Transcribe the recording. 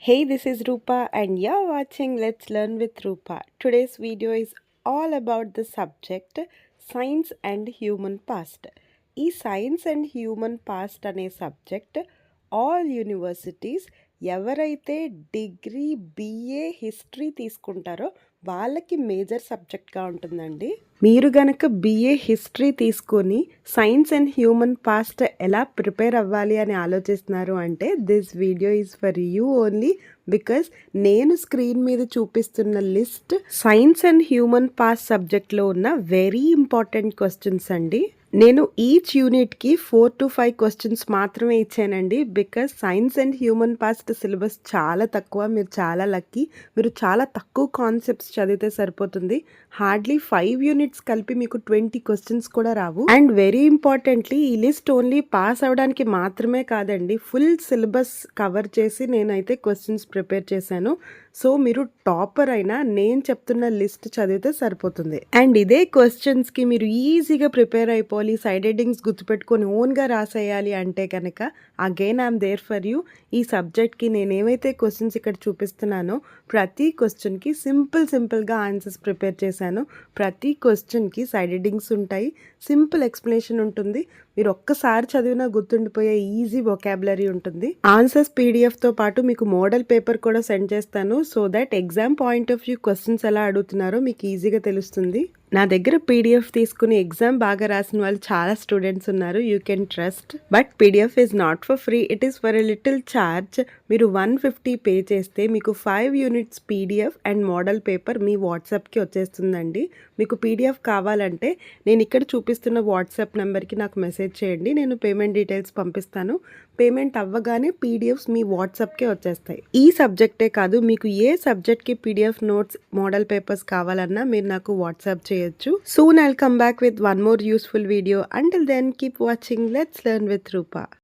Hey, this is Rupa, and you're watching Let's Learn with Rupa. Today's video is all about the subject Science and Human Past. ఈ science and human past అనే subject all universities ఎవరైతే degree BA history తీసుకుంటారో వాళ్ళకి major సబ్జెక్ట్గా ఉంటుందండి. మీరు గనక BA history తీసుకొని science and human past ఎలా ప్రిపేర్ అవ్వాలి అని ఆలోచిస్తున్నారు అంటే this video is for you only, because నేను స్క్రీన్ మీద చూపిస్తున్న list science and human past సబ్జెక్ట్లో ఉన్న వెరీ ఇంపార్టెంట్ క్వశ్చన్స్ అండి. నేను ఈచ్ యూనిట్కి 4 to 5 క్వశ్చన్స్ మాత్రమే ఇచ్చానండి, because science and human past syllabus చాలా తక్కువ. మీరు చాలా లక్కీ, మీరు చాలా తక్కువ కాన్సెప్ట్స్ చదివితే సరిపోతుంది. హార్డ్లీ 5 యూనిట్స్ కలిపి మీకు 20 క్వశ్చన్స్ కూడా రావు. అండ్ వెరీ ఇంపార్టెంట్లీ ఈ లిస్ట్ ఓన్లీ పాస్ అవ్వడానికి మాత్రమే కాదండి, ఫుల్ సిలబస్ కవర్ చేసి నేనైతే క్వశ్చన్స్ ప్రిపేర్ చేశాను. సో మీరు టాపర్ అయినా నేను చెప్తున్న లిస్ట్ చదివితే సరిపోతుంది. అండ్ ఇదే క్వశ్చన్స్కి మీరు ఈజీగా ప్రిపేర్ అయిపోవాలి, సైడ్ హెడ్డింగ్స్ గుర్తుపెట్టుకొని ఓన్గా రాసేయాలి అంటే కనుక again I'm there for you. ఈ సబ్జెక్ట్కి నేను ఏవైతే క్వశ్చన్స్ ఇక్కడ చూపిస్తున్నానో ప్రతి క్వశ్చన్కి సింపుల్గా ఆన్సర్స్ ప్రిపేర్ చేశాను. ప్రతి క్వశ్చన్కి సైడ్ హెడ్డింగ్స్ ఉంటాయి, సింపుల్ ఎక్స్ప్లెనేషన్ ఉంటుంది. మీరు ఒక్కసారి చదివినా గుర్తుండిపోయే ఈజీ వొకాబులరీ ఉంటుంది. ఆన్సర్స్ పీడిఎఫ్తో పాటు మీకు మోడల్ పేపర్ కూడా సెండ్ చేస్తాను, so that exam point of view questions ఎలా అడుగుతున్నారో మీకు ఈజీగా తెలుస్తుంది. నా దగ్గర పీడిఎఫ్ తీసుకుని ఎగ్జామ్ బాగా రాసిన వాళ్ళు చాలా స్టూడెంట్స్ ఉన్నారు, you can trust. But PDF is not for free, it is for a little charge. మీరు 150 పే చేస్తే మీకు 5 units PDF and model paper మీ వాట్సాప్కి వచ్చేస్తుందండి. మీకు పీడిఎఫ్ కావాలంటే నేను ఇక్కడ చూపిస్తున్న వాట్సాప్ నెంబర్కి నాకు మెసేజ్ చేయండి, నేను పేమెంట్ డీటెయిల్స్ పంపిస్తాను. పేమెంట్ అవ్వగానే పీడిఎఫ్స్ మీ వాట్సాప్కే వచ్చేస్తాయి. ఈ సబ్జెక్టే కాదు, మీకు ఏ సబ్జెక్ట్కి పీడిఎఫ్ నోట్స్ మోడల్ పేపర్స్ కావాలన్నా మీరు నాకు వాట్సాప్ చేయొచ్చు. Soon I'll come back with one more useful video. Until then, keep watching Let's Learn with Rupa.